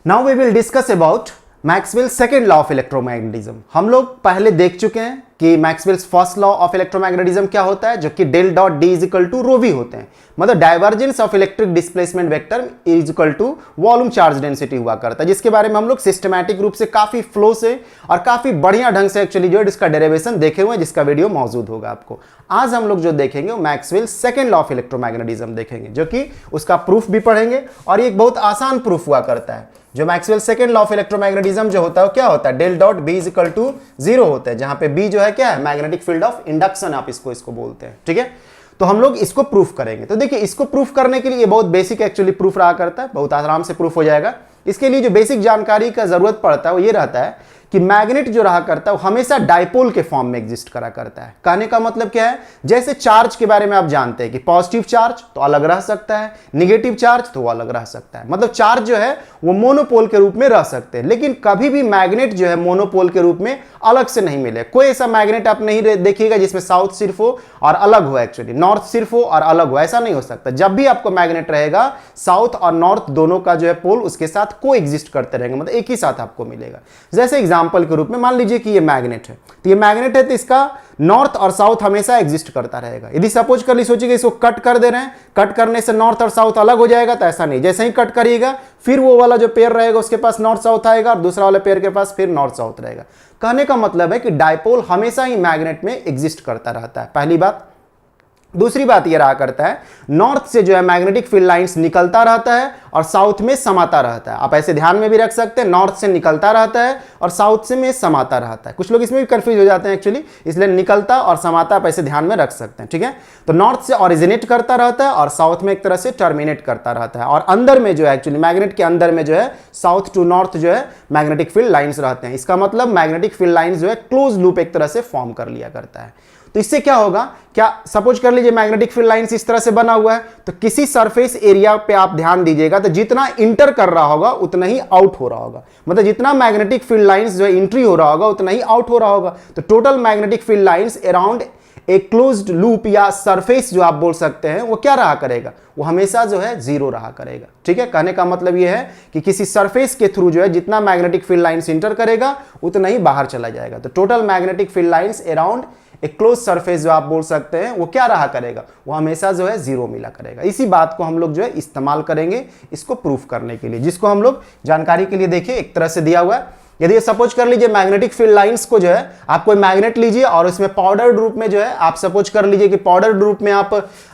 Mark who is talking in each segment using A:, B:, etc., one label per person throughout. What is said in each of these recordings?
A: Now we will discuss about Maxwell second law of electromagnetism. हम लोग पहले देख चुके हैं कि Maxwell's first law of electromagnetism क्या होता है, जो कि del dot D is equal to rho V होते हैं, मतलब divergence of electric displacement vector is equal to volume charge density हुआ करता है, जिसके बारे में हम लोग सिस्टमैटिक रूप से काफी फ्लो से और काफी बढ़िया ढंग से एक्चुअली जो है इसका डेरिवेशन देखे हुए हैं, जिसका वीडियो मौजूद होगा आपको। आज हम लोग जो देखेंगे वो Maxwell second law of electromagnetism देखेंगे, जो कि उसका प्रूफ भी पढ़ेंगे और ये एक बहुत आसान प्रूफ हुआ करता है। जो Maxwell second law of electromagnetism जो होता है वो क्या होता है, del dot B is equal to zero होता है, जहां पे बी जो है क्या है, मैग्नेटिक फील्ड ऑफ इंडक्शन आप इसको बोलते हैं। ठीक है, तो हम लोग इसको प्रूफ करेंगे। तो देखिए, इसको प्रूफ करने के लिए ये बहुत बेसिक एक्चुअली प्रूफ रहा करता है, बहुत आराम से प्रूफ हो जाएगा। इसके लिए जो बेसिक जानकारी का जरूरत पड़ता है वो ये रहता है कि मैग्नेट जो रहा करता है वो हमेशा डाइपोल के फॉर्म में एग्जिस्ट करा करता है। कहने का मतलब क्या है, जैसे चार्ज के बारे में आप जानते हैं कि पॉजिटिव चार्ज तो अलग रह सकता है, निगेटिव चार्ज तो अलग रह सकता है, मतलब चार्ज जो है वो मोनोपोल के रूप में रह सकते हैं, लेकिन कभी भी मैग्नेट जो है मोनोपोल के रूप में अलग से नहीं मिले। कोई ऐसा मैग्नेट आप नहीं देखिएगा जिसमें साउथ सिर्फ हो और अलग हो, एक्चुअली नॉर्थ सिर्फ हो और अलग हो, ऐसा नहीं हो सकता। जब भी आपको मैग्नेट रहेगा, साउथ और नॉर्थ दोनों का जो है पोल उसके साथ को एग्जिस्ट करते रहेंगे, मतलब एक ही साथ आपको मिलेगा। जैसे एग्जाम्पल के रूप में मान लीजिए कि ये मैग्नेट है, तो ये मैग्नेट है तो इसका नॉर्थ और साउथ हमेशा एग्जिस्ट करता रहेगा। यदि सपोज कर ली, सोचिएगा इसको कट कर दे रहे हैं, कट करने से नॉर्थ और साउथ अलग हो जाएगा, तो ऐसा नहीं। जैसे ही कट करिएगा फिर वो वाला जो पेयर रहेगा उसके पास नॉर्थ साउथ आएगा और दूसरा वाले पेयर के पास फिर नॉर्थ साउथ रहेगा। कहने का मतलब है कि डाइपोल हमेशा ही मैग्नेट में एग्जिस्ट करता रहता है, पहली बात। दूसरी बात यह रहा करता है, नॉर्थ से जो है मैग्नेटिक फील्ड लाइंस निकलता रहता है और साउथ में समाता रहता है। आप ऐसे ध्यान में भी रख सकते हैं, नॉर्थ से निकलता रहता है और साउथ से में समाता रहता है। कुछ लोग इसमें भी कंफ्यूज हो जाते हैं एक्चुअली, इसलिए निकलता और समाता आप ऐसे ध्यान में रख सकते हैं। ठीक है, तो नॉर्थ से ऑरिजिनेट करता रहता है और साउथ में एक तरह से टर्मिनेट करता रहता है, और अंदर में जो है एक्चुअली मैग्नेट के अंदर में जो है साउथ टू नॉर्थ जो है मैग्नेटिक फील्ड लाइन्स रहते हैं। इसका मतलब मैग्नेटिक फील्ड लाइन्स जो है क्लोज लूप एक तरह से फॉर्म कर लिया करता है। तो इससे क्या होगा, क्या सपोज कर लीजिए मैग्नेटिक फील्ड लाइंस इस तरह से बना हुआ है, तो किसी सरफेस एरिया पे आप ध्यान दीजिएगा तो जितना इंटर कर रहा होगा उतना ही आउट हो रहा होगा, मतलब जितना मैग्नेटिक फील्ड लाइंस जो है एंट्री हो रहा होगा उतना ही आउट हो रहा होगा। तो total magnetic field lines around एक क्लोज्ड लूप या सरफेस जो आप बोल सकते हैं वो क्या रहा करेगा, वो हमेशा जो है जीरो रहा करेगा। ठीक है, कहने का मतलब ये है कि किसी सरफेस के थ्रू जो है जितना मैग्नेटिक फील्ड लाइंस इंटर करेगा उतना ही बाहर चला जाएगा। तो total magnetic field lines around एक क्लोज सरफेस जो आप बोल सकते हैं वो क्या रहा करेगा, वो हमेशा जो है जीरो मिला करेगा। इसी बात को हम लोग जो है इस्तेमाल करेंगे इसको प्रूफ करने के लिए, जिसको हम लोग जानकारी के लिए देखिए एक तरह से दिया हुआ है। यदि सपोज कर लीजिए मैग्नेटिक फील्ड लाइंस को जो है आप कोई मैग्नेट लीजिए और उसमें पाउडर्ड रूप में जो है आप सपोज कर लीजिए कि पाउडर्ड रूप में आप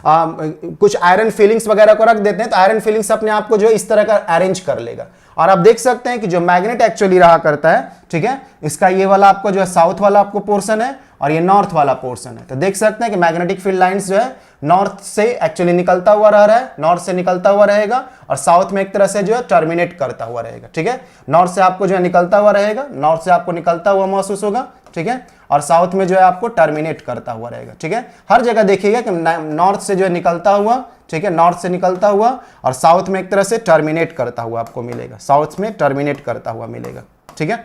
A: कुछ आयरन फिलिंग्स वगैरह को रख देते हैं, तो आयरन फिलिंग्स अपने आप को जो है इस तरह का अरेंज कर लेगा। और आप देख सकते हैं कि जो मैग्नेट एक्चुअली रहा करता है, ठीक है, इसका ये वाला आपको जो है साउथ वाला आपको पोर्शन है और ये नॉर्थ वाला पोर्शन है। तो देख सकते हैं कि मैग्नेटिक फील्ड लाइंस जो है नॉर्थ से एक्चुअली निकलता हुआ रह रहा है, नॉर्थ से निकलता हुआ रहेगा और साउथ में एक तरह से जो है टर्मिनेट करता हुआ रहेगा। ठीक है, नॉर्थ से आपको जो है निकलता हुआ रहेगा, नॉर्थ से आपको निकलता हुआ महसूस होगा, ठीक है, और साउथ में जो है आपको टर्मिनेट करता हुआ रहेगा। ठीक है, हर जगह देखिएगा कि नॉर्थ से जो है निकलता हुआ, ठीक है, नॉर्थ से निकलता हुआ और साउथ में एक तरह से टर्मिनेट करता हुआ आपको मिलेगा, साउथ में टर्मिनेट करता हुआ मिलेगा। ठीक है,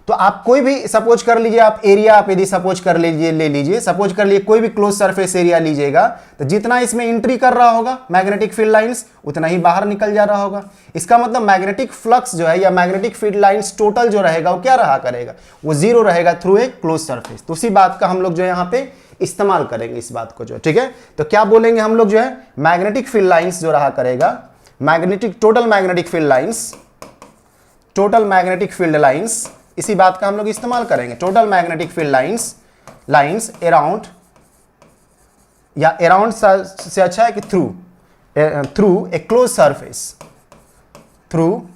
A: तो आप कोई भी सपोज कर लीजिए, आप एरिया आप यदि सपोज कर लीजिए, ले लीजिए, सपोज कर लीजिए कोई भी क्लोज सरफेस एरिया लीजिएगा, तो जितना इसमें एंट्री कर रहा होगा मैग्नेटिक फील्ड लाइंस उतना ही बाहर निकल जा रहा होगा। इसका मतलब मैग्नेटिक फ्लक्स जो है या मैग्नेटिक फील्ड लाइंस टोटल जो रहेगा वो क्या रहा करेगा, वो जीरो रहेगा थ्रू ए क्लोज सरफेस। तो उसी बात का हम लोग जो है यहाँ पे इस्तेमाल करेंगे इस बात को जो है। ठीक है, तो क्या बोलेंगे हम लोग जो है, मैग्नेटिक फील्ड लाइंस जो रहा करेगा, magnetic total magnetic field lines, total magnetic field lines, इसी बात का हम लोग इस्तेमाल करेंगे। Total magnetic field lines around, या अराउंड से अच्छा है कि through a close surface, through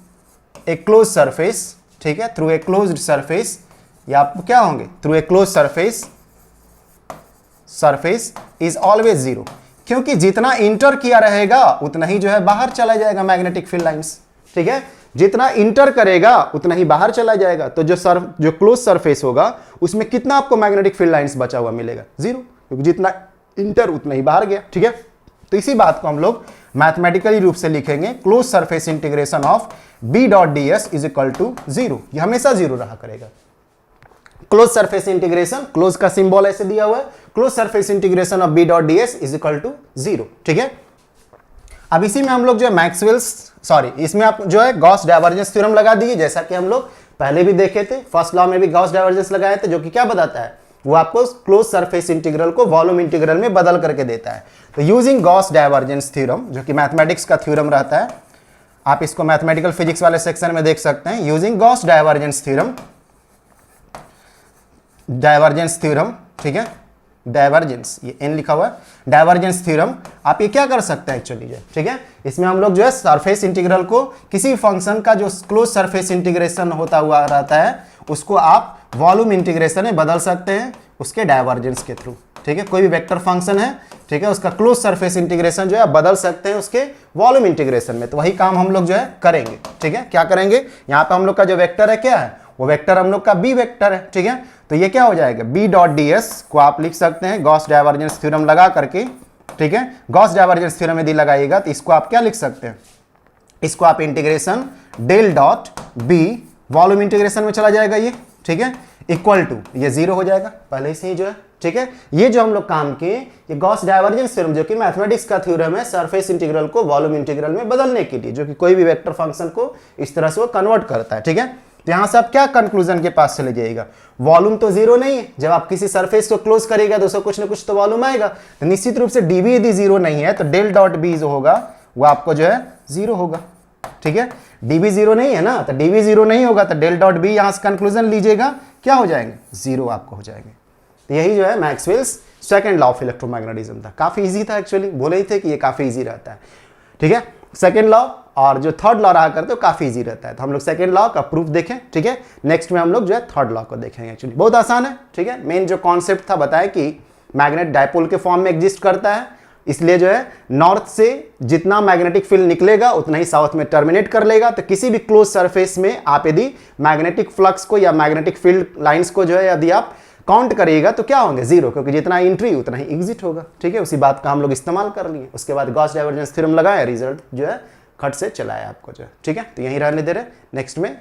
A: a close surface. ठीक है, थ्रू ए क्लोज्ड सरफेस, या आप क्या होंगे, through a close surface is always zero, क्योंकि जितना इंटर किया रहेगा उतना ही जो है बाहर चला जाएगा मैग्नेटिक फील्ड लाइंस। ठीक है, जितना इंटर करेगा उतना ही बाहर चला जाएगा। तो जो क्लोज सरफेस होगा उसमें कितना आपको मैग्नेटिक फील्ड लाइंस बचा हुआ मिलेगा, जीरो, क्योंकि जितना इंटर उतना ही बाहर गया। ठीक है, तो इसी बात को हम लोग मैथमेटिकली रूप से लिखेंगे, close surface integration of B dot D S is equal to zero, ये हमेशा जीरो रहा करेगा। क्लोज सरफेस इंटीग्रेशन, क्लोज का सिंबल ऐसे दिया हुआ है, close surface integration of B dot D S is equal to zero. ठीक है, अब इसी में हम लोग जो है इसमें आप जो है गॉस डाइवर्जेंस थ्योरम लगा दिए, जैसा कि हम लोग पहले भी देखे थे। फर्स्ट लॉ में भी गॉस डाइवर्जेंस लगाए थे, जो कि क्या बताता है, वो आपको क्लोज सरफेस इंटीग्रल को वॉल्यूम इंटीग्रल में बदल करके देता है। तो यूजिंग गॉस डाइवर्जेंस थ्योरम, जो कि मैथमेटिक्स का थ्योरम रहता है, आप इसको मैथमेटिकल फिजिक्स वाले सेक्शन में देख सकते हैं। यूजिंग गॉस डाइवर्जेंस थ्योरम, ठीक है, डाइवर्जेंस, ये एन लिखा हुआ है, डाइवर्जेंस थ्योरम, आप ये क्या कर सकते हैं एक्चुअली जो, ठीक है, इसमें हम लोग जो है सरफेस इंटीग्रल को किसी फंक्शन का जो क्लोज सरफेस इंटीग्रेशन होता हुआ रहता है उसको आप वॉल्यूम इंटीग्रेशन में बदल सकते हैं उसके डाइवर्जेंस के थ्रू, ठीक है। कोई भी वेक्टर फंक्शन है, ठीक है, उसका क्लोज सरफेस इंटीग्रेशन जो है बदल सकते हैं उसके वॉल्यूम इंटीग्रेशन में। तो वही काम हम लोग जो है करेंगे, ठीक है। क्या करेंगे, यहाँ पे हम लोग का जो वेक्टर है क्या है, वो वेक्टर हम लोग का बी वेक्टर है, ठीक है। तो ये क्या हो जाएगा, बी डॉट डी एस को आप लिख सकते हैं गॉस डाइवर्जेंस थ्योरम लगा करके, ठीक है। गॉस डाइवर्जेंस थ्योरम यदि लगाइएगा तो इसको आप क्या लिख सकते हैं, इसको आप integration del dot B volume integration में चला जाएगा ये, ठीक है, इक्वल टू ये 0 हो जाएगा पहले से ही जो है, ठीक है। ये जो हम लोग काम किए, ये गॉस डाइवर्जेंस थ्योरम जो कि मैथमेटिक्स का थ्योरम है सरफेस इंटीग्रल को वॉल्यूम इंटीग्रल में बदलने के लिए, जो कि कोई भी वेक्टर फंक्शन को इस तरह से वो कन्वर्ट करता है, ठीक है। तो यहां से आप क्या कंक्लूजन के पास चले जाइएगा, वॉल्यूम तो 0 नहीं है, जब आप किसी सरफेस को क्लोज करेगा तो उसको कुछ ना कुछ तो वॉल्यूम आएगा, तो निश्चित रूप से डीवी यदि 0 नहीं है तो डेल डॉट बी जो होगा वो आपको जो है 0 होगा, ठीक है। डीवी 0 नहीं है ना, तो डीवी 0 नहीं होगा तो डेल डॉट बी यहां से कंक्लूजन लीजिएगा, क्या हो जाएंगे, 0 आपको हो जाएंगे। तो यही जो है Maxwell's second law of electromagnetism था, काफी इजी था एक्चुअली, बोले ही थे कि ये काफी इजी रहता है, ठीक है। सेकंड लॉ और जो थर्ड लॉ रहा करते हो काफी इजी रहता है, तो हम लोग सेकंड लॉ का प्रूफ देखें, ठीक है। नेक्स्ट में हम लोग जो है थर्ड लॉ को देखेंगे, एक्चुअली बहुत आसान है, ठीक है। मेन जो कॉन्सेप्ट था बताया कि मैग्नेट डायपोल के फॉर्म में एग्जिस्ट करता है, इसलिए जो है नॉर्थ से जितना मैग्नेटिक फील्ड निकलेगा उतना ही साउथ में टर्मिनेट कर लेगा। तो किसी भी क्लोज सरफेस में आप यदि मैग्नेटिक फ्लक्स को या मैग्नेटिक फील्ड लाइंस को जो है यदि आप काउंट करिएगा तो क्या होंगे, 0, क्योंकि जितना एंट्री उतना ही एग्जिट होगा, ठीक है। उसी बात का हम लोग इस्तेमाल कर लिए, उसके बाद गॉस डाइवर्जेंस थ्योरम लगाया, रिजल्ट जो है खट से चलाया आपको जो है, ठीक है। तो यहीं रहने दे रहे, नेक्स्ट में